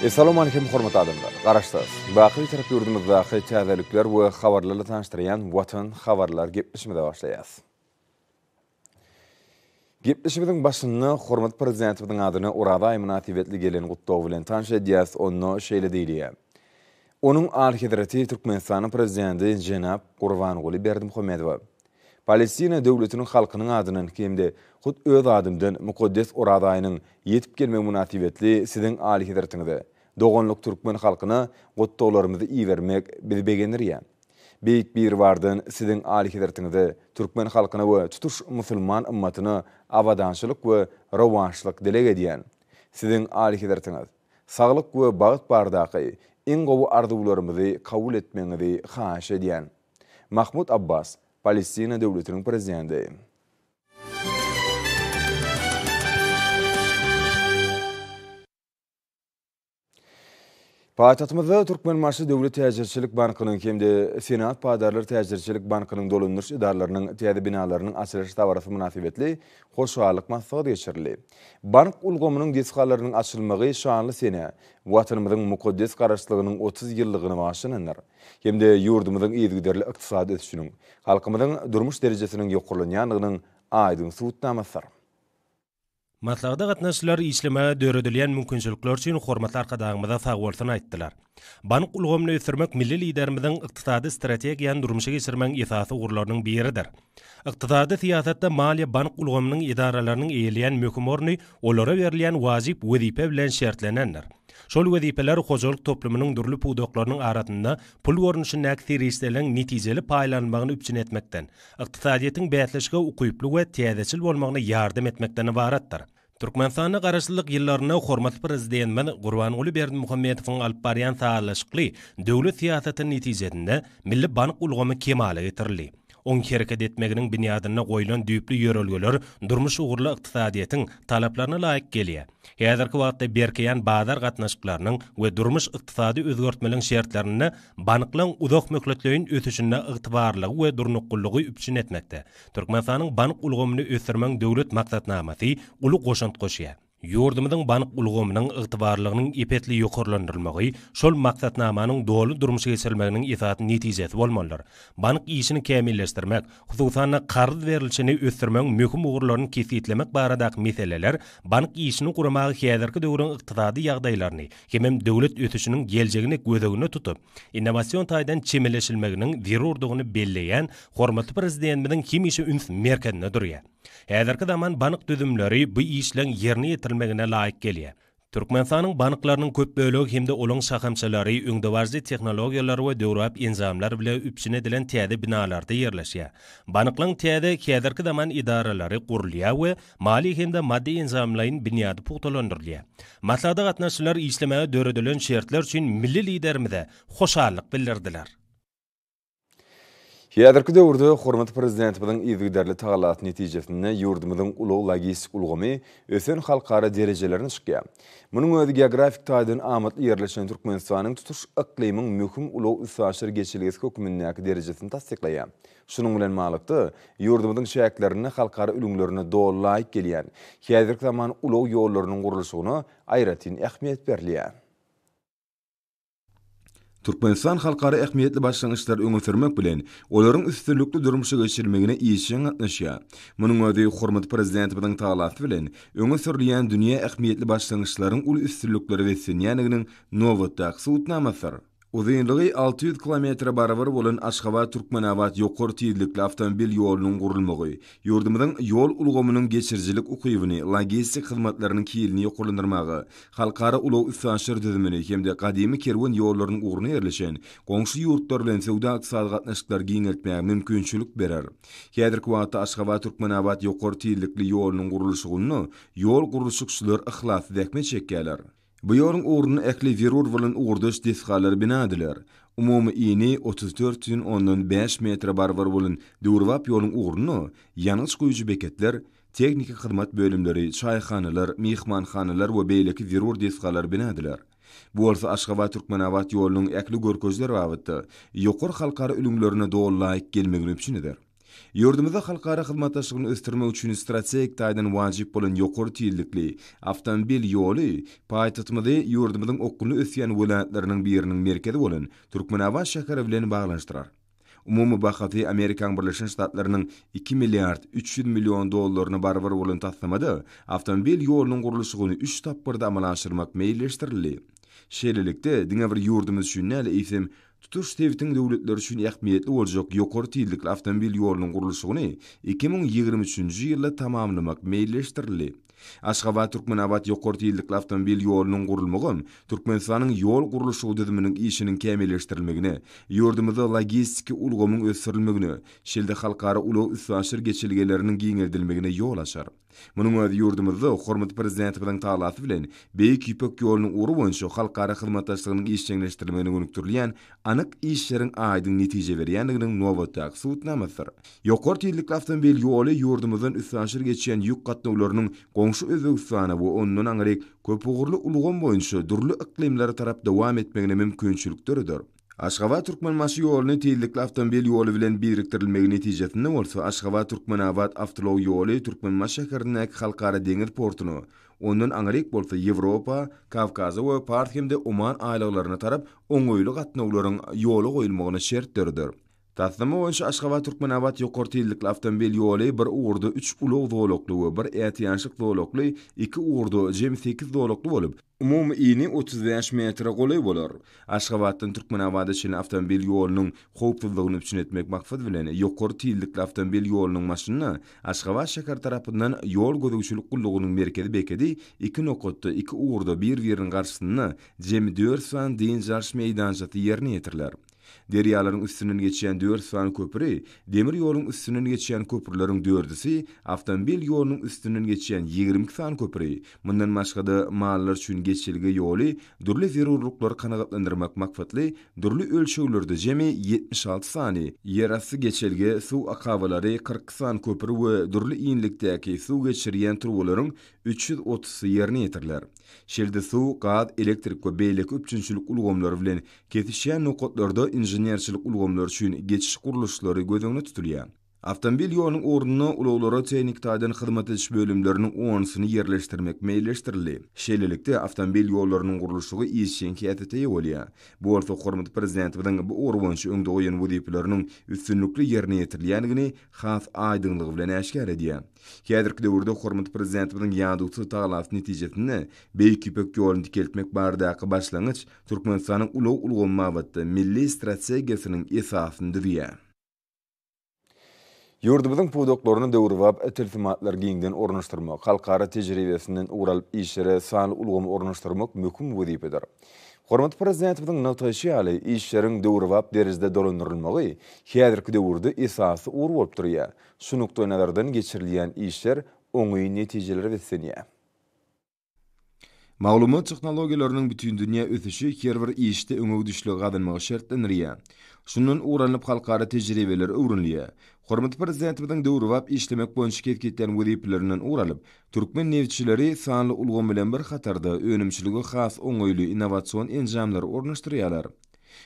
Assalamu alaikum hormatly adamlar. Garaşdys. Baqy tarap yurdumyzdaky täzelikler we habarlarly tanıştyrýan Watan habarlar gepleşmede başlaýas. Gepleşmediň başyny hormat prezidentimiň adyny urada münasibetli gelen gutdaw bilen tanışdyrýas, onu şeýle diýilýär. Onuň Al-Hadraty Türkmenistanyň prezidenti Jenap Gurbanguly Berdimuhammedow Palestina döwletiniň halkynyň adynyň hemde hut öz adymdan mukaddes uradaýynyň ýetip gelme münasibetli siziň Al-Hadratyňyzda doganlyk türkmen halkyna gutdawlarymyzy iýermek bizi begendirýär. Beýik bir wardan siziň Al-Hadratyňyzda türkmen halkyna we tutuş musulman ümmatyny awadançylyk we rawançylyk delek edýän. Siziň Al-Hadratyňyz saglyk we bagyt bardaky iň gowy arzuwlarymyzy kabul etmeňizi haýyş edýän. Mahmud Abbas, Palestina döwletiniň prezidenti. Paýtagtymyzda Türkmenmaşy Döwlet Täzirçilik Bankynyň hemde Senat Padarlar Täzirçilik Bankynyň dolanyş idaralarynyň täze binalarynyň açylyş tabarasy münasibetli hoşgalyk maksady geçirildi. Bank ulgamynyň deskalarynyň açylmagy şanly sene watanymyzyň mukaddes garaşlygynyň 30 ýyllygyny başlanýar. Hemde ýurdumyzyň ýygyderli ykdysady ösüşiniň, halkymyzyň durmuş derejesiniň ýokurlanýanynyň aýdyň suwutnamasy. Matlagda gatnaşylar işleme döredilýän mümkinçilikler üçin hormatly arkadaşymyza sag bolsun aýtdylar. Bank ulgamyny ösürmek milli liderimiziň ykdysady strategiýany durmuşa geçirmek esasy gurularynyň biridir. Ykdysady siýasatda maliýe bank ulgamynyň idaralarynyň eýilýän möhüm orny olara berilýän wajyp wezipe bilen şertlenenler. Şol wezipeler hojalyk toplumynyň durly puwdaklarynyň aratynda pul görnüşindäki serişdelen netijeli paýlanmagyny üpçün etmekden, ykdysadyýetyň bätleşige ukyply we täzeçil bolmagyna ýardam etmekden ibaratdyr. Türkmenistanyň garaşlyk ýyllaryna hormatly prezidentimiz Gurbanguly Berdimuhammedowyň alyp barýan sağlaşykly döwlet siýasatynyň netijesinde milli bank ulgamy kemale getirildi. On hareket etmeginiň binyadyna goýulan düýpli ýörelgeler durmuş ugurly ykdysadyýetyň talaplaryna laýyk gelýär. Häzirki wagtda berkeýän bazar gatnaşyklarynyň we durmuş ykdysady özgertmeliň şertlerini banklaryň uzak möhletleýin ötüşine ygtybarlygy we durnuklygy üpçün etmekde. Türkmenistanyň bank ulgamyny ösürmek döwlet maksatnamasy uly goşant goşýar. Ýurdumyzyň bank ulgamynyň ygtybarlygynyň epetli ýokurlandyrylmagy şol maksatnamanyň dolu durmuşa geçirilmeginiň esasy netijesi bolmalydyr. Bank işini kämilleşdirmek, hususan qarz berilişini ösürmek möhüm ugurlaryny kesitlemek baradaky meseleler bank işini gurmagy häzirki döwrüň ykdysady ýagdaýlaryny hem döwlet ötüşiniň geljegini gözegine tutup, innowasion taýdan çemeleşilmeginiň zerurdygyny belleýän hormatly prezidentimiziň kim işi üns merkezine durýar. Häzirki zaman bank düzümleri bu işleň ýerine ýetirilmegine laýyk gelýär. Türkmenistanyň banklarynyň köp bölegi hemde olaň şahamçylary öňdewarjy tehnologiýalary we döwrap enzamlar bilen üpçün edilen täze binalarda ýerleşýär. Banklaryň täze häzirki zaman idaralary gurulýar we mali hemde maddi enzamlaryň binyady puhtalandyrylýar. Maslada gatnaşylar işlemege döredilen şertler üçin milli liderimize hoşallyk bildirdiler. Häzirki döwürde hormatly prezidentimiziň ýygyderli tagalat netijesinde ýurdumyzyň uly logistik ulgamy ösen halkara derejelerini çykýar. Munyň özi geografik taýdan amatly ýerleşen Türkmenistanyň tutuş iklimiň möhüm uly üsaşyr geçilgesi hökümindäki derejesini tasdikleýär. Şunun bilen malykda ýurdumyzyň şäherlerini halkara ülümlerini dol laýyk gelýän. Häzirki zaman uly ýollarynyň gurulşygyna aýratyn ähmiýet berilýär. Türkmenistan halkara ähmiýetli başlangyçlar öňe sürmek bilen olaryň üstünlükli durmuşa geçirmegine iýişen gatnaşýar. Munyň özi hormatly prezidentimiziň tagalaty bilen öňe sürilýän dünýä ähmiýetli başlangyçlaryň uly üstünlükleri we senýäniginiň nowatdaky suwutnamasyr. Uzunlygy 600 km barabar bolan Aşgabat-Türkmenabad ýokary tezlikli avtomobil ýolunyň gurulmagy, ýurdumyzyň ýol ulgamynyň geçirjilik ukybyny, logistik hyzmatlarynyň kiýilini ýokurlandyrmagy, halkara uly üsaşyr düzümini hemde gadymy kerwan ýollarynyň ugruna ýerleşen goňşy ýurtlar bilen sowda ykdysady gatnaşyklar giňeltmäge mümkinçilik berer. Häzirki wagtda Aşgabat-Türkmenabad ýokary tezlikli ýolunyň gurulşygyny ýol gurulşykçylar ihlasy däkme çekýärler. Bu ýolun uğrunu äkli wirur bolan uğurdaş desgalar binadiler. Umumy ýyny 34,5 metre barbar bolan döwrwap ýoluň uğrunu ýanyş goýujy beketler, teknika hyzmat bölümleri, çaýhanalar, mihmanhanalar we beýleki wirur desgalar binadiler. Bu bolsa Aşgabat Türkmenawat ýolunyň äkli görkezler wagtda ýokary halkara ülümlerine dolaýyk gelmegini üçinidir. Yurdumuzda halkara hyzmatdaşlygyny östirmek üçin strategik taýdan wajyp bolan ýokary tiýillikli awtomobil ýoly paýtatmydy yurdumyzyň okulu ösýän welaýatlarynyň biriniň merkezi bolan Türkmenawat şäheri bilen baglanşdyrar. Umumy bahaty Amerikan Birleşen Ştatlarynyň 2 milliard 300 milyon dollaryny barbar bolan taslamada awtomobil ýolunyň gurulşygyny 3 tapyrda amala aşyrmak meýilleşdirildi. Şeýlelikde diňe bir yurdumyz üçin näle eýsem tutuş tewtiň döwletleri üçin ähmiýetli boljak ýokary tiýillikli awtomobil ýolunyň gurulşygyny 2023-nji ýylda tamamlamak meýilleşdirildi. Aşgabat Türkmenawat ýokary tiýillikli awtomobil ýolunyň gurulmagy Türkmenistanyň ýol gurulşy düzüminiň işiniň kämilleşdirilmegine, ýurdumyzda logistiki ulgamyň ösürilmegine, şeýle halkara ulag üsbaşyr geçilgeleriniň giňeldilmegine ýol açar. Munyň öňünde ýurdumyzda hormat prezidenti bilen talasy bilen Beýik Ýüpek ýolunyň uğru boýunça halkara hyzmatdaşlygynyň işçiňleşdirmegine gönükdirilýän anyk işleriň aýdyň netije berýändiginiň nowatdaky suwtnamasydyr. Ýokary tiýillikli awtomobil ýoly ýurdumyzdan üsbaşyr geçýän ýük gatnawlarynyň goňşy Özbegistana we ondan aňryk köp ugurly ulgam boýunça durly iklimlere tarap dowam etmegine mümkinçilikdiridir. Aşgabat Türkmenmaşy ýoluny tiýillikli awtomobil ýoly bilen biriktirilmegi netijesinde bolsa Aşgabat Türkmenawat awtolow ýoly Türkmenmaş şäherindäki halkara deňiz portuny, ondan aňryk bolsa Ýewropa, Kawkaza we Partymde Oman aýlaglaryna tarap oňoýly gatnawlaryň ýoly goýulmagyna şertdirdir. Taslama boýunça Aşgabat Türkmenawat ýokary tiýillikli awtomobil ýoly bir uğurda 3 ulag dolokly we bir ätiýanşyk dolokly, 2 uğurda jem 8 dolokly bolup, umumy ýyny 35 metre goly bolar. Aşgabatdan Türkmenawata çylan awtomobil ýolunyň howpsuzlygyny üçinetmek maksat bilen ýokary tiýillikli awtomobil ýolunyň maşynyny Aşgabat şäher tarapyndan ýol gözegçilik gullugynyň merkezi bekedi 2 nokotda 2 uğurda bir-biriniň garşysyna jem 4 san diň jarş meýdançasy ýerine ýetirler. Derýalaryň üstünden geçýän 4 san köpüri, demir ýoluň üstünden geçýän köpürleriň 4-si, awtomobil ýolunyň üstünden geçýän 20 san köpüri. Mundan başga mallar üçin geçilge ýoly, durly zerurlyklary kanagatlandyrmak maksatly, durly ölçeglerde jemi 76 sany, ýerasty geçilge suw akawalary 40 san köpüri we durly iňlikdäki suw geçirýän turbolaryň 330 ýerine ýetirler. Şeýle suw, gaz, elektrik we beýleki üçinçilik ulgamlary bilen kesişýän nokotlarda injenerçilik ulgamlary üçin geçiş gurulşlary gözüňde tutulýar. Awtomobil ýolunyň ornuny ulaglara teknik taýdan hyzmat ediş bölümleriniň oňsyny ýerleşdirmek meýilleşdirildi. Şeýlelikde awtomobil ýollarynyň gurulşygy işçiň kätete ýolýar. Bu bolsa hormat prezidenti bilen bu orwançy öňde goýan wezipeläriniň üstünlikli ýerine ýetirilýändigini has aýdynlygy bilen äşkär edýär. Häzirki döwürde hormat prezidenti bilen ýaňdysy talasy netijesinde Beýik Ýüpek ýoluny dikeltmek baradaky başlangyç Türkmenistanyň ulag ulgamawatda milli strategiýasynyň esasyndyr. Yurdumyzyň pudoklaryny döwrwap etiltimatlar giňden ornaşdyrmak, halkara tejribesinden uralyp işlere sanly ulgamy ornaşdyrmak möhüm wezipedir. Hormat prezidentimiň nataşy ýaly işleriň döwrwap derizde dolandyrylmagy häzirki döwürde esasy ur bolup durýar. Şu nukda nazardan geçirilýän işler oňy netijeleri bersenýär. Maglumat tehnologiýalarynyň bütün dünýä ösüşi her bir işde öňe düşlügi gadynmagy şertlendirýär. Şundan uranyp halkara tejribeler öwrenilýär. Hormat prezidentimiň döwrwap işlemek boýunça ketgitden wezipelerinden uralyp, türkmen nevçileri sanly ulgam bilen bir hatarda önümçiligi has oňoýly innowasion enjamlary ornaşdyrýarlar.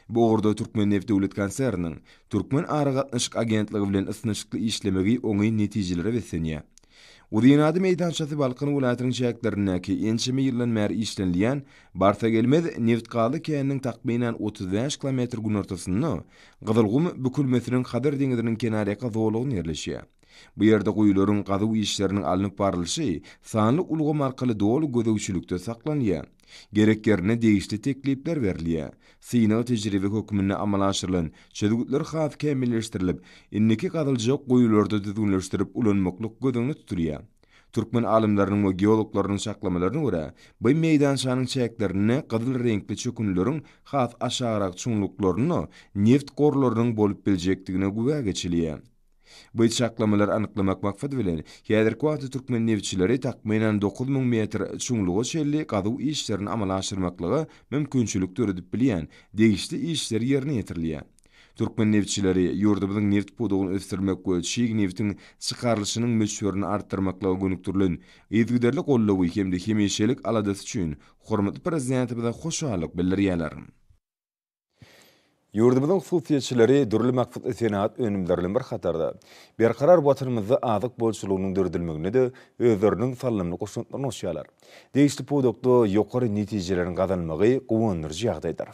Bu orada Türkmen Neft Döwlet Konserniň Türkmen Aragatnaşyk agentligi bilen ysnışykly işlemegi oňy netijeleri bersenýär. Udinady meýdançasy Balkan welaýatynyň şäherlerindäki ençeme ýyldan bäri işlenilýän Barsagelmez Neftgaly käniniň takminan 35 kilometr gün ortasyna Gyzylgum bükülmesiniň Hadar deňiziniň kenaryaky zowlugyny ýerleşýär. Bu ýerde goýularyň gazyw işleriniň alınıp barylşy sanly ulgam arkaly dolu gözegçilikde saklanýar. Gerek yerine değişli teklipler verilýär. Syna tejribe hökmünde amala aşyrylan çözgütler has kämilleşdirilip, inniki gazyljak goýularda düzgünleşdirip ulanmaklyk gözüňde tutulýar. Türkmen alimlerining we geologlarynyň şaklamalaryna görä, bu meýdançanyň çäklerini gyzyl reňkli çökünleriň has aşarak çuňluklaryny neft gorlarynyň bolup biljekdigine güwä geçilýär. Bu çaklamalar anyklamak maksat bilen häzirki wagtda türkmen nevçileri takmynan 9000 metr çuňlugy şelli gazyw işlerini amala aşyrmaklygy mümkinçilik töredip bilýän degişli işler ýerine ýetirilýär. Türkmen nevçileri ýurdumyzyň neft pudugyny ösdürmek we şeýg neftiň çykarlyşynyň möçberini artdyrmakla gönükdirilen ýetgiderli gollawy hemde hemişelik aladasy üçin hormatly prezidentimize hoşallyk bildirýärler. Ýurdumyzyň suwsiýetçileri dürli maksat senat önümlerinden bir hatarda berkarar watanymyzda azyk bolçulugynyň dördülmegine de özleriniň sallamly goşuntyny uşýarlar. Degişli pudukda ýokary netijelerin gazanmagy gowandyrjy ýagdaýdyr.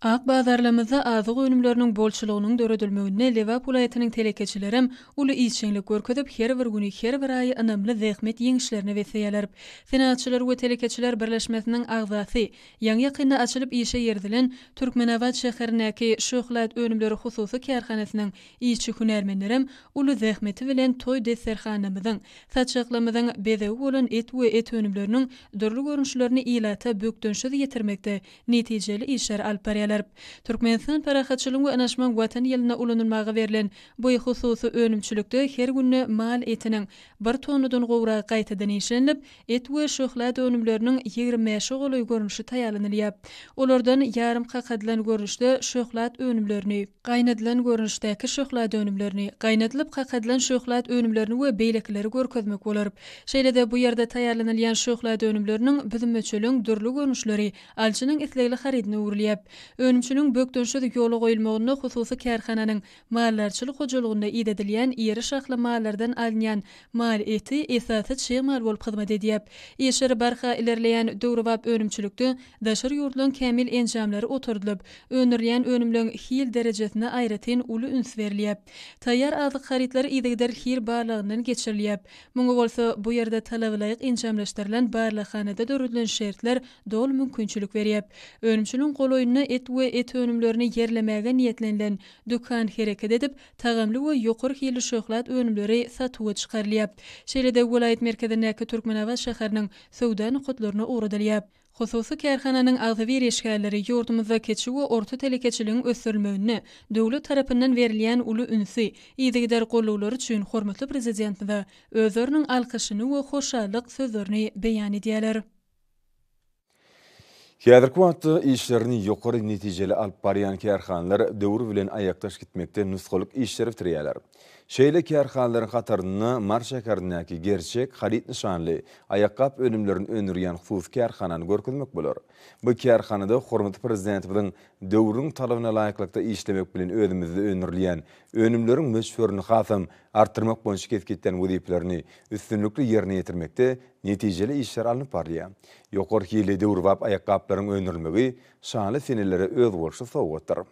Ak bazarlamyzda azyk önümleriniň bolçulugynyň döredilmegine Lewap welaýatynyň telekeçilerim uly işçilik görkezip her bir güni her bir aý anamly zähmet ýeňişlerini weseýärler. Senatçylar we telekeçiler birleşmesiniň agzasy ýaňy ýakynda açylyp işe ýerdilen Türkmenawat şäherindäki şöhlat önümleri hususy kärhanasynyň işçi hünärmenlerim uly zähmeti bilen toý deserhanamyzyň saçaklamyzyň bezewi bolan et we et önümleriniň dürli görünüşlerini ilata bökdönşe ýetirmekde netijeli işler alyp barýarlar. Türkmenistan parahatçylygy we anaşmaň watan ýylyna ulanylmagy berilen bu hususy önümçilikde her günü mal etiniň 1 tonudan gowra gaýtadan işlenip, et we şöhlat önümleriniň 25 goly görünüşi taýýarlanylýar. Olardan ýarym kakadlan görünüşde şöhlat önümlerini, gaýnadylan görünüşdäki şöhlat önümlerini, gaýnadylyp kakadlan şöhlat önümlerini we beýlekleri görkezmek bolar. Şeýle-de bu ýerde taýýarlanylýan şöhlat önümleriniň bizim möçeliň dürli görünüşleri alçynyň islegli haridine urilýar. Önümçülüň bökdönşe ýola goýulmagyna hususy kärhananyň mallarçylyk hojulygynda ýedilýän ýeri şahly mallardan alınýan mal eti esasy çymal bolup hyzmat edýär. Eşeri barha ilerleýän döwrewap önümçülükde daşary ýurdlaryň kämil enjamlary oturdylyp, öňürleýän önümleň hil derejesine aýratyn uly üns berilýär. Taýýar azyk haritler ýedigder hil barlygyndan geçirilýär. Muňa bolsa bu ýerde talabylaýyk enjamlaşdyrylan barlykhanada döredilen şertler dol mümkinçilik berýär. Önümçülüň goloýuny et we et önümlerini yerlemäge niýetlenilen dükkan hereket edip, tagamly we ýokary hili şöhlat önümleri satyga çykarylýar. Şeýle-de welaýat merkezindäki Türkmenawat şäheriniň sowda nukatlaryna uğradylýar. Hususy kärhananyň agzawy eşgärleri ýurdumyzda keçi we orta telekeçiligiň ösdürülmegine döwlet tarapyndan berilýän uly ünsy ýedigder gollawlary üçin hormatly prezidentimize özleriniň alkyşyny we hoşallyk sözlerini beýan edýärler. Häzirki wagtda işlerini ýokary netijeli alyp barýan kärhanalar döwür bilen aýakdaş gitmekde nusgalyk işler bitirýärler. Şeýle kärhanalaryň hataryny Mar şäherindäki gerçek harit nişanly aýakap önümlerini önürýän hususy kärhanany görkezmek bolar. Bu kärhanada hormatly prezidentimiň döwrüň talabyna laýyklykda işlemek bilen özümizde önürilýän önümleriň möçberini hasam artdyrmak boýunça ketgitden wezipelerini üstünlikli ýerine ýetirmekde netijeli işler alynyp barýar. Ýokary hili döwrewap aýakaplaryň önürilmegi şanly senelere öz bolşy sowgatdyr.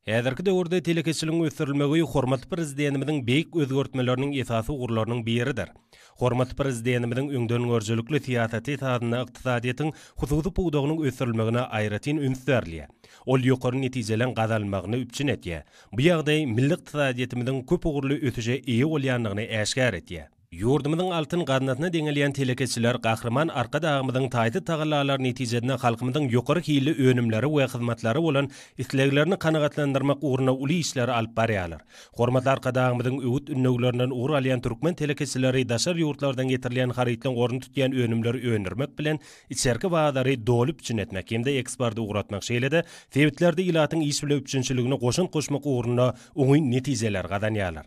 Häzirki döwürde telekeçiligiň ösdürilmegi hormatly prezidentimiziň beýik özgertmeleriniň esasy ugurlarynyň biridir. Hormatly prezidentimiziň öňden görjelikli siýasaty taýyna ykdysadyýatyň hususy puwdagynyň ösdürilmegine aýratyn üns berilýär. Ol ýokary netijelen gazanmagyny üpçün etýär. Bu ýagdaý milli ykdysadyýatymyzyň köp ugurly ötüje eýe bolýanlygyny äşkär etýär. Ýurdumyzyň altyn gadnatyna deňelýän telekeçiler gahrman arka dagymyzyň taýty tagallalar netijesinde halkymyzyň ýokary hili önümleri we hyzmatlary bolan isleglerini kanagatlandyrmak uğruna uly işleri alyp barýarlar. Hormatly arka dagymyzyň öwüt ünnöglerinden ugur alýan türkmen telekeçileri daşar ýurtlardan getirilýän haritlaryň orny tutýan önümleri önürmek bilen içerki bazary dolup etmek hemde eksporty uğratmak şeýle-de sebäplerde ilatyň iş bilen üçinçiligini goşun goşmak uğruna oňy netijeler gazanýarlar.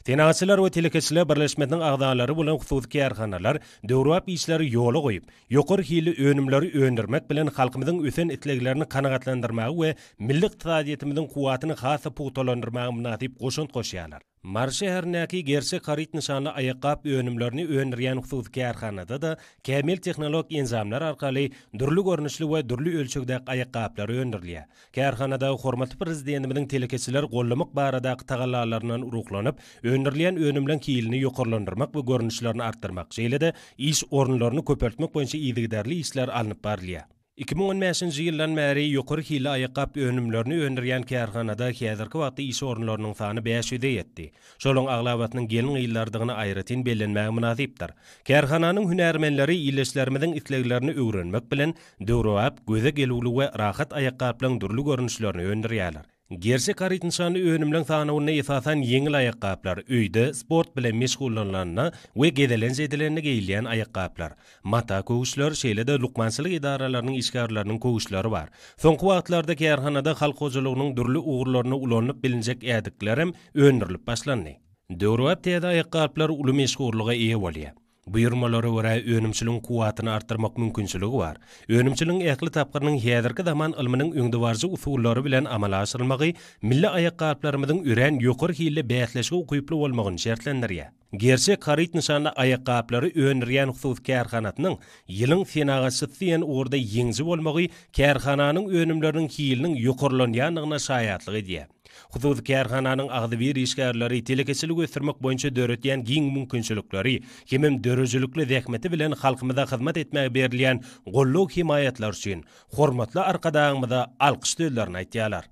Tenaçylar we telekeçiler birleşmesiniň agdalary bolan hususy kärhanalar döwrewap işleri ýola goýup, ýokary hili önümleri öndürmek bilen halkymyzyň ösen itleglerini kanagatlandyrmagy we milli ykdysadyýatymyzyň kuwatyny hasa puwtalandyrmagy münasip goşunt goşýarlar. Mar şäherindäki gerçek harit nişanly aýakap önümlerini öndürýän hususy kärhanada da kämil tehnologik enzamlar arkaly dürli görnüşli we dürli ölçekdäki aýakaplar öndürilýär. Kärhanada hormatly prezidentimiziň telekeçiler gollamak baradaky tagallalaryndan uruklanyp, öndürilýän önümleň kilini ýokarlandyrmak we görnüşlerini artdyrmak, şeýle-de iş orunlaryny köpertmek boýunça ýygydarly işler alınıp barylýar. 2015-nji ýyldan bäri ýokary hili aýakap önümlerini öndürýän kärhanada häzirki wagtda iş orunlarynyň sany 500-de ýetdi. Şolaň aglawatynyň gelin ýyllardygyny aýratyn bellenmäge münasipdir. Kärhananyň hünärmenleri ýyleşlerimiziň isleglerini öwrenmek bilen döwrewap, göze gelugly we rahat aýakaplyň dürli görnüşlerini öndürýärler. Gerçek harit nişanı önümlüň sanawyna esasan yeňil ayakkaplar, öýde sport bilen meşgullanlaryna we gedelen jedilerini geýilýän ayakkaplar. Mata koguşlar şeýle-de lukmançylyk idaralarynyň işgärleriniň koguşlary bar. Soňky wagtlarda kärhanada halk hojalygynyň dürli ugurlaryna ulanyp bilinjek ädiklerim öňdirilip başlandy. Döwrap täze ayakkaplar uly meşgullyga eýe bolýar. Buyurmalary görä önümçiliň kuwatyny artdyrmak mümkinçiligi bar. Önümçiliň ähli tapgyrynyň häzirki zaman ilminiň öňdewarjy usullary bilen amala aşyrylmagy milli ayakkaplarymyzyň üren ýokary hille bähleşige ukyply bolmagyny şertlendirýär. Gerçek harit nişanly ayakkaplary öňdirýän husus kärhanatynyň ýylyň fenagatçysy ýen orda ýeňji bolmagy kärhananyň önümleriniň hiliniň ýokarlanýanyna şaýatlyk edýär. Husus kärhananyň agdyr işgärleri telekeçilik ösürmek boýunça döretýän giň mümkinçilikleri, hemem dörejülikli zähmeti bilen halkymyza hyzmat etmäge berilýän gollaw himayatlar üçin hormatly arkadaşymyza alkyş döwlerini aýtýarlar.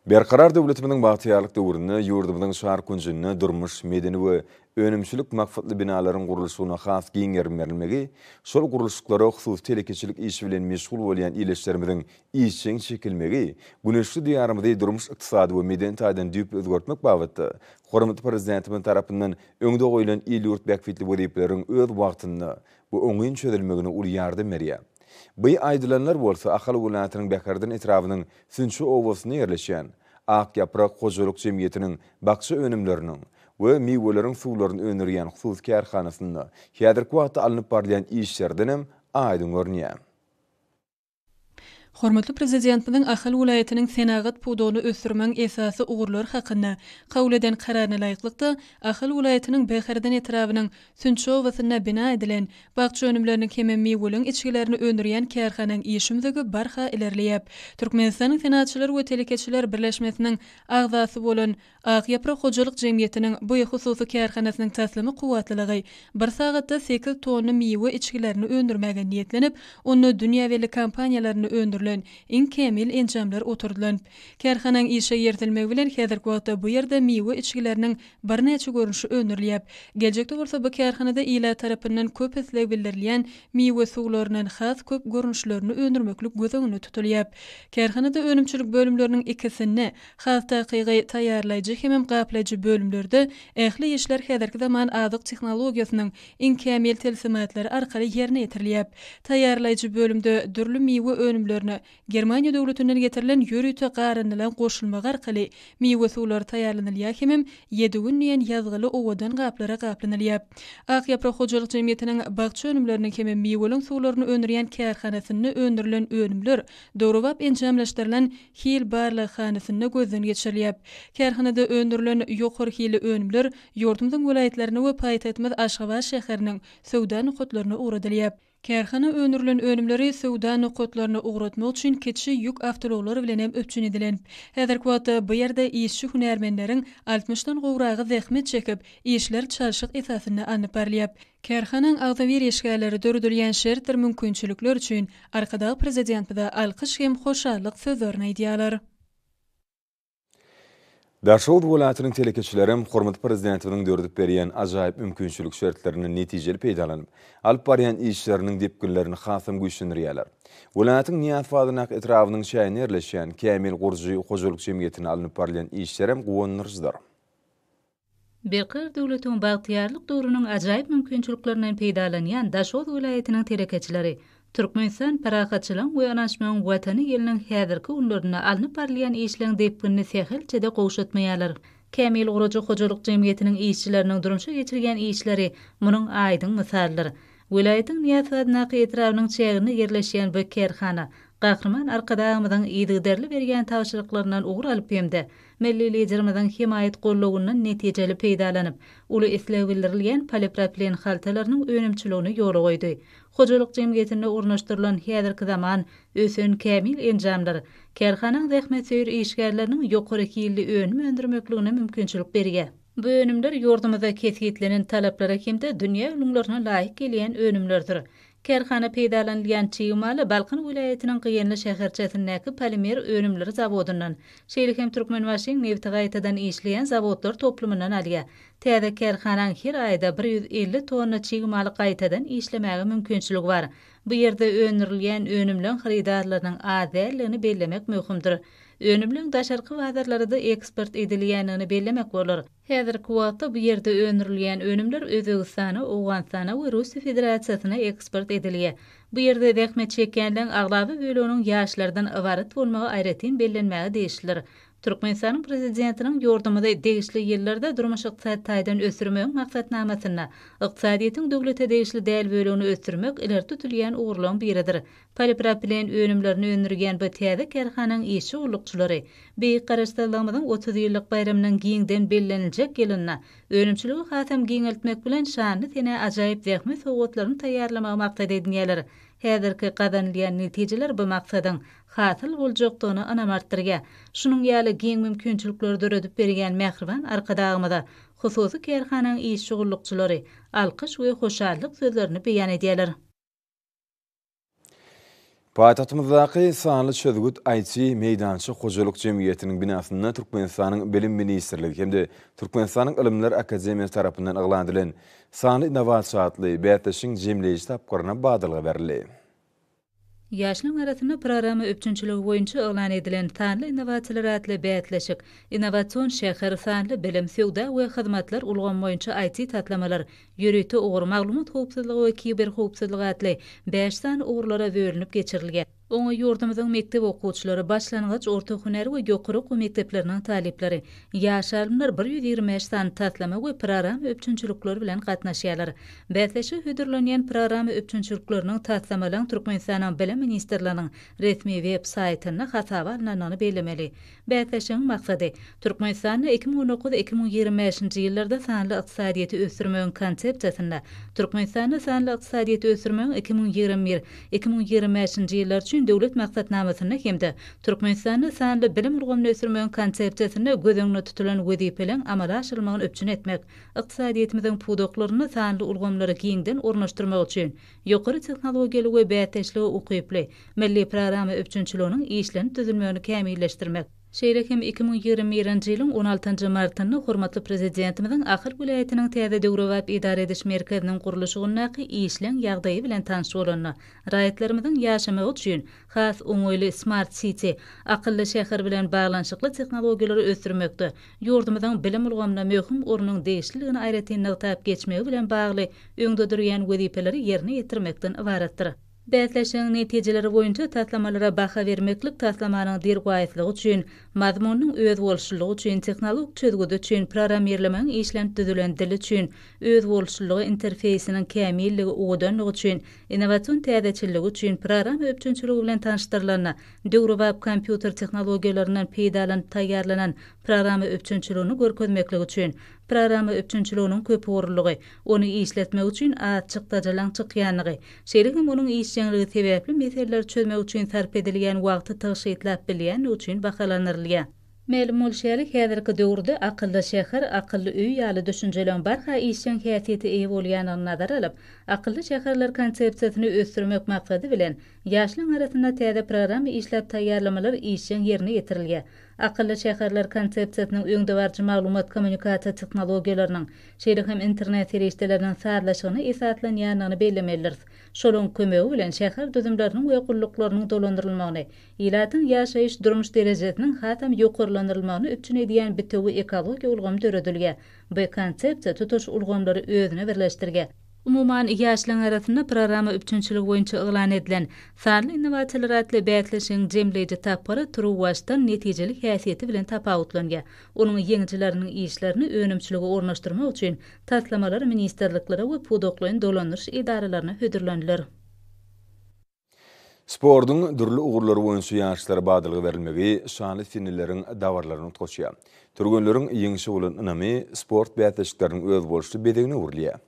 Berkarar döwletimiň bagtyarlyk döwründe ýurdumyzyň şahar kunjyny durmuş, medeni we önümçilik makfatly binalaryň gurulşyna has giňerim berilmegi, şol gurulşyklary husus telekeçilik işi bilen meşgul bolýan ýeşlerimiziň işçiň çekilmegi, güneşli diýarymyzda durmuş ykdysady we medeni taýdan düýp özgertmek babatda hormatly prezidentimiň tarapyndan öňde goýulan il ýurt bäkfitli wezipeleriň öz wagtyny bu öňün çözülmegine uly ýardam berýär. Bu aýdylanlar bolsa Ahal welaýatynyň Bekardan etrafynyň Sünçü owasyna ýerleşýän Ak Ýaprak hojalyk jemgyýetiniň bakça önümleriniň we miweleriň suwlaryny öňdirýän husus kärhanasyny häzirki wagtda alınıp barýan işlerdenem aýdym görnýär. Hormatly prezidentimiň Ahal welaýatynyň senagat puduny ösürmeň esasy ugurlar hakyna kabul eden kararyna laýyklykda Ahal welaýatynyň Bekardan etrafynyň Sünçü owasyna bina edilen bagça önümleriniň hemem miweliň içkilerini öňdirýän kärhananyň işimdigi barha ilerleýär. Türkmenistanyň senatçylar we telekeçiler birleşmesiniň agzasy bolan Ak Ýaprak hojalyk jemgyýetiniň bu hususy kärhanasynyň taslimy kuwatlylygy 1 sagatda 8 tonna miwe içkilerini öňdirmäge niýetlenip, onu dünýäweli kampaniýalaryny öňdirilen iň kemil enjamlar oturdulan. Kärhananyň işe ýertilmegi bilen häzirki wagtda bu ýerde miwe içkileriniň bir neçe görünüşi öňdirilýär. Geljekde bolsa bu kärhanada ila tarapyndan köp esle bildirilýän miwe suwlarynyň has köp görünüşlerini öňdirmeklik gözüňde tutulýar. Kärhanada önümçilik bölümleriniň ikisini has takygy taýýarlaýjy hemem gaplaýjy bölümlerde ähli işler häzirki zaman azyk tehnologiýasynyň iň kemil telsimatlary arkaly ýerine ýetirilýär. Taýýarlaýjy bölümde dürli miwe önümlerini Germaniýa döwletinden getirilen ýörüte garanylan goşulmagy arkaly miwe suwlary taýýarlanylýar hemem 7 günniň ýazgyly owadan gaplara gaplanylýar. Ak Ýaprak hojalyk jemgyýetiniň bagça önümlerini hemem miweliň suwlaryny öňdirýän kärhanasyny öňdirilen önümler döwrap enjamlaşdyrylan hil barlyk hanasyny gözden geçirilýär. Kärhanada öňdirilen ýokary hili önümler ýurdumyzyň welaýatlaryny we paýtagtymyz Aşgabat şäheriniň sowda nukatlaryna uğradylýar. Kärhana öňdirilen önümleri sowda nukatlaryna uğratmak üçin keçi ýük awtologary bilen hem öpçün edilen. Häzirki wagtda bu ýerde işçi hünärmendleriň 60-dan gowragy zähmet çekip işler çalşyk esasyna anyp barýar. Kärhananyň agzawir işgärleri döredilýän şertler mümkinçilikler üçin arkadaky prezidentimize alkyş hem hoşallyk sözlerini aýdýarlar. Daşowut welaýatynyň telekeçilerim hormatly prezidentimiň döredip berýän ajaýyp mümkinçilik şertlerini netijeli peýdalanyp, alyp barýan işleriniň depkinlerini hasam güýçlendirýärler. Welaýatyň Niýat etrawynyň şäherine ýerleşýän Kämil Gurji hojalyk jemgyýetine alynyp barýan işlerim gowonurjydyr. Berkar döwletiň bagtyarlyk döwrüniň ajaýyp mümkinçiliklerinden peýdalanýan Daşowut welaýatynyň telekeçileri Türkmenistan parahatçylyk we anaşmagyň watany ýeriniň häzirki günlerinde alınıp barýan işleriň depkinini sähelçede gowşatmaýarlar. Kämil Gurji hojalyk jemgyýetiniň işçileriniň durmuşa geçirgen işleri munyň aýdyň mysallary. Welaýatyň Niýat etrawynyň çägine ýerleşýän bu kärhana gahrman arkadaşymyzyň ýygyderli berýän tawşyryklaryndan ugur alyp hemde milli liderimizin himayet gollawyndan netijeli peýdalanyp, uly esle bildirilýän polipropilen haltalarynyň önümçiligini ýola goýdy. Hojalyk jemgyýetinde urnaşdyrylan häzirki zaman ösün kämil enjamlar kärhananyň zähmetçi işgärleriniň ýokary hilli önüm öňdirmekligine mümkinçilik berýär. Bu önümler ýurdumyzda kesgitlenen talaplara hemde dünýä ünlülerine laýyk gelýän önümlerdir. Kärhana peýdalanylýan çygymaly Balkan welaýatynyň Gyýanly şäherçesindäki polimer önümleri zawodundan, şeýle hem Türkmenbaşyň neft gaýtadan işleýän zawodlar toplumyndan alýar. Täze kärhanaň her aýda 150 tonna çygymaly gaýtadan işlemäge mümkinçiligi bar. Bu ýerde öňdirilýän önümleň haridarlarynyň adälligini bellemek möhümdir. Önümlüň daşarky wagtlarynda da eksport edilýänini bellemek bolar. Häzirki wagtda bu ýerde öňürilýän önümler Özbegistana, Owganistana we Russiýa Federasiýasyna eksport edilýär. Bu ýerde zähmet çekýänleň aglaby bölüniň ýaşlardan ibaret bolmagy aýratyn bellenmäge değişler. Türkmenistanyň prezidentiniň ýordamyda degişli ýerlerde durmuş ykdysady taýdan ösürmek maksatnamasyna ykdysadyýetin döwlete degişli däl bölüni ösürmek ileri tutulýan uğurlaryň biridir. Polipropilen önümlerini öndürgen bu täze kerhanyň işçi ulukçylary beýik garaşdyrlygymyň 30 ýyllyk bayramynyň giňden belleniljek ýylynda önümçiligi hasam giňeltmek bilen şanly sene ajaýyp zähmet sowgatlaryny taýýarlamagy maksat edinýärler. Häzirki gazanylýan netijeler bu maksadyň hasyl boljakdygyny anamartdyrýar. Şunuň ýaly giň mümkinçilikleri döredip bergen mähriban arkadagymyda hususy kerhanyň işçi ulukçylary alkyş we hoşallyk sözlerini beýan edýärler. Paýtagtymyzdaky sanly çözgüt IT meýdançy hojalyk jemgyýetiniň binasynda Türkmenistanyň Bilim Ministrligi hemde Türkmenistanyň Ilimler Akademiýasy tarapyndan aglandylan sanly innovasiýatly bätleşiň jemleýici tapgyryna badylygy berildi. Ýaşlaryň arasynda programy öpçünçiligi boýunça elan edilen sanly innovasiýalar atly bätleşik, innowasion şäher sanly bilim, sowda we hyzmatlar ulgamy boýunça IT tatlamalar, ýörüti ugry maglumat howpsuzlygy we kiber howpsuzlygy atly 5 san ugurlara bölünip geçirilgen. Oňa ýurdumyzyň mektep okuwçylary, başlangyç, orta hüneri we ýokary mekdepleriniň talipleri, ýaş alimler 125 san tatlama we program öpçünçilikleri bilen gatnaşýarlar. Bätleşi hödürlenýän program öpçünçilikleriniň tatlamalaryň Türkmenistanyň Bilim Ministrliginiň resmi web saýtyna hasaba alynanyny bellemeli. Bätleşiň maksady Türkmenistanyň 2019-2025 ýyllarda sanly ykdysadyýety ösürmegiň konsepsiýasyna, Türkmenistanyň sanly ykdysadyýety ösürmegiň 2021-2025 ýyllar üçin döwlet maksatnamasyna hemde Türkmenistanyň sanly bilim urgamyny ösürmegiň konsepsiýasyna göz tutulan wezipeleň amala aşyrylmagyny öpçün etmek, ykdysadyýetimiziň pudoklaryny sanly urgamlary giňden ornaşdyrmak üçin ýokary tehnologiýaly we bätleşli ukyply milli programy öpçünçiliginiň işlerini düzülmegini kämilleşdirmek. Şeýlekim 2021-nji ýylyň 16-njy martyny hormatly prezidentimiziň Ahal vilayetiniň täze döwrewap idare ediş merkeziniň guruluşynyň işleň ýagdaýy bilen tanış bolanyny, raýatlarymyzyň ýaşamagy üçin has oňoýly Smart City, akylly şäher bilen baglanşykly tehnologiýalary ösürmekde, ýurdumyzyň bilim urgamyna möhüm ornuň degişliligini aýratyn nygtyp geçmegi bilen bagly öňde durýan wezipeleri ýerine ýetirmekden ibaratdyr. Bätleşiň netijeleri boýunça tatlamalara baha vermeklik tatlamanyň derwaýatlygy üçin, mazmunyň öz bolşullygy üçin, tehnologik çözgüdi üçin, programmerlemeň işlenip düzülen dili üçin, öz bolşullygy interfeýsiniň kämilligi ugudanlygy üçin, innowasion täzeçiligi üçin, program öpçünçiligi bilen tanışdyrylanyna, döwrewap kompýuter tehnologiýalarynyň peýdalanyp taýýarlanan programy öpçünçiligini görkezmeklik üçin, programy öpçünçiliginiň köp uğurlugy, onu işletmek üçin açyk dajalançyk ýanygy, şeýlekim onuň işçiligi sebäpli meseleler çözmek üçin sarp edilýän wagty taşytlap bilýän üçin bahalanyrylýar. Ma'lum bolşýarlyk häzirki döwürde akylly şäher, akylly öý ýaly düşünjeleň barha işçiň häsiýeti eýe bolýanyny nazara alyp, akylly şäherler konsepsiýasyny ösürmek maksady bilen ýaşlaryň arasynda täze program işläp taýýarlamalar işçiň ýerine ýetirilýär. Akylly şäherler konsepsiýasynyň öňde barjy maglumat kommunikasiýa tehnologiýalarynyň, şeýlehem internet serişdeleriniň saýlaşygyny esaslanýanyny bellemelidir. Şolaryň kömegi bilen şäher düzümleriniň we gullyklarynyň dolandyrylmagyny, ýylatyň ýaşaýyş durmuş derejesiniň hatam ýokarlandyrylmagyny öpçün edýän bitewi ekologiýa ulgamy döredilýär. Bu konsepsiýa tutuş ulgamlary özüne birleşdirýär. Umuman ýaşlaryň arasynda programy öpçünçiligi boýunça elan edilen sanly innovasiýalar atly bätleşiň jemleýici tapgary turwaşdan netijelik häsiýeti bilen tapawutlanýar. Onuň ýeňjileriniň işlerini önümçiligi ornaşdyrmak üçin taslamalar ministrlikleri we pudoklaryň dolandyryş idaralaryna hödürlendiler. Sportun dürlü uğurları boyunca ýaşlara badylygy berilmegi şanly finilleriň dawarlaryny tutuşýar. Türgünleriň ýeňişi bolan ynamy sport bätleşikleriniň öz bolşy bedegine urulýar.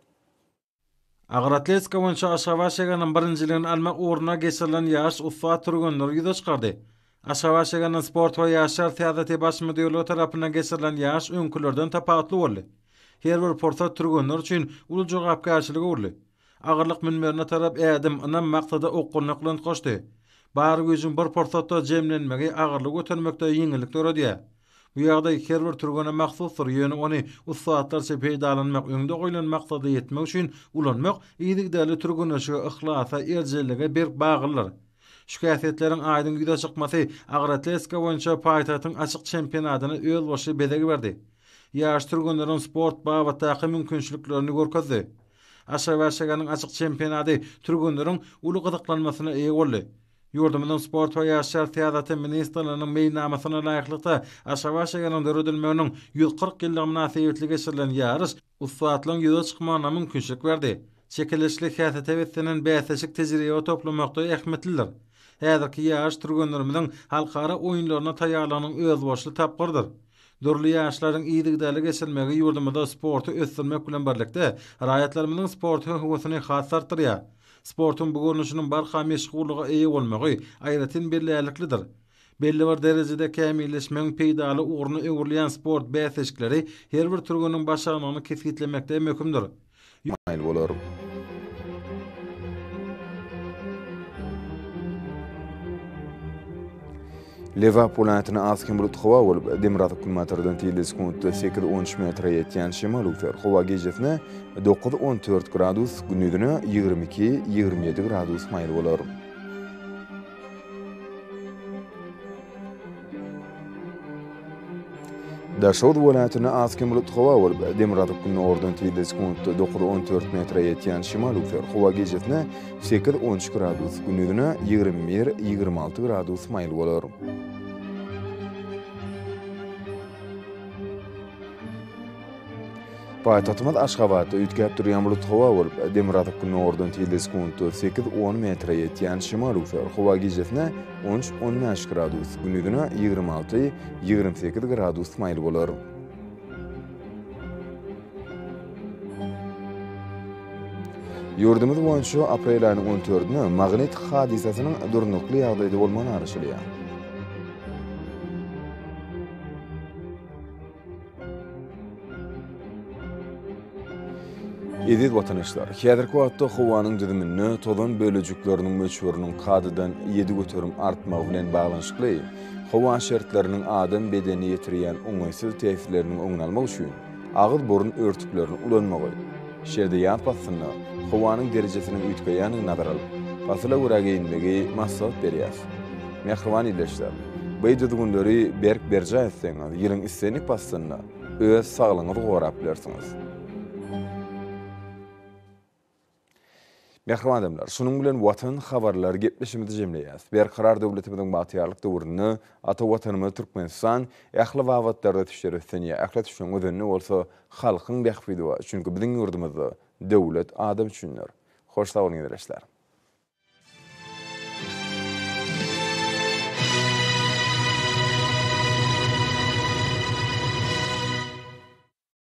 Agyr atletika boýunça Aşgabatyň birinjiligini almak uğruna geçirilen ýaş uffa türgünler ýüze çykardy. Aşgabatyň sport we ýaşlar täze baş müdürligi tarapyndan geçirilen ýaş öňkülerden tapawutly boldy. Her bir portat türgünler üçin uly jogapkarçylygy urly. Agyrlyk münmerine tarap ädim ynam maksada okunlyklan koşdy. Bar güýjüň bir portatda jemlenmegi agyrlyk götürmekde ýeňillik töredýär. Bu ýagdaý her bir türgüne mahsusdyr, ýöne ony ustaatlarça peýdalanmak, öňde goýulan maksada ýetmek üçin ulanmak, ýygyk däli türgüne şu ihlasa, erjelige bir baglylar. Şikayetlerin aydın güde çıkması Agratleska boyunca paytahtın açık çempionatyny öl boşy bedegi berdi. Ýaş türgünleriň sport babatdaky mümkinçiliklerini görkezdi. Aşawaşaganyň açyk çempionaty türgünleriň uly gyzyklanmasyna eýe boldy. Ýurdumyň sport we ýaşar teatraty ministrliginiň meýnamasyna laýyklykda Aşawaşaganyň döredilmeginiň 140 ýyllyk münasibetli geçirilen ýarys usatlyň ýüze çykmagyna mümkinçilik berdi. Çekilişli häsiýetiniň bäsesik tejribe toplamakda ähmetlidir. Häzirki ýaş türgünlerimiň halkara oýunlaryna taýýarlanyň öz boşly tapgyrdyr. Dörli ýaşlaryň iýdigdäli geçirmegi ýurdumyzda sporty ösdürmek bilen birlikde raýatlarymyzyň sporty höwüsini has artdyrýar. Sportun bu görnüşiniň barha meşgullyga eýe bolmagy aýratyn birläliklidir. Belli bir derejede kämilleşmeň peýdaly ugruna öwürleýän sport bäseslikleri her bir türgüniň başarmagyny kesgitlemekde möhümdir. Mayl bolar. Liverpool aýtyny askin bulut howa bolup, Demirata kulmatardan teleskont 8-13 metre ýetýän şemal ufer. Howa gejesine 9-14 gradus, gündüzüne 22-27 gradus mayl bolar. Daşod welaýatyna askin bulut howa bolup, Demirata kulmatardan teleskont 9-14 metre ýetýän şemal ufer. Howa gejesine 8-13 gradus, gündüzüne 21-26 gradus mayl bolar. Paýtagtymyz Aşgabatda üýtgäp durýan bulut howa bolup, Demirata kulmatardan teleskont 8-10 metre ýetýän şemal ufer. Howa gejesine 13-15 gradus, gündüzüne 26-28 gradus mayl bolar. Ýurdumyz boýunça aprel aýynyň 14-nä magnit hadisasynyň durnukly ýagdaýda bolmany araşdyrýar. Edit watandaşlar, häzirki wagtda howanyň düzümini tozan bölejikleriniň möçberiniň kadydan 7 göterim artmagy bilen baglanşykly, howa şertleriniň adam bedeni ýetirýän oňaýsyz täsirleriniň öňüni almak üçin agyz burun örtüklerini ulanmagy, şerde ýat basyny, howanyň derejesiniň üýtgeýäniň nazar alyp, basyla görägeýindigi maksat berýär. Mehriban ýerleşler, beýde düňleri berk berjaýatsaňyz, ýylyň istenik basyny öz saglygyňyzy gorap bilersiňiz. Mehriban adamlar, şunun bilen watan habarlary gepleşimizi jemleýäs. Berkarar döwletimiziň batyarlyk döwrüni, ata watanymyz Türkmenistan ähli wagtlarda tüşeretsen ýa ähli tüşen özünni bolsa halkyň bähfidi we çünki biziň ýurdumyzda döwlet adam üçindir. Hoş sag bolyň ýerleşler.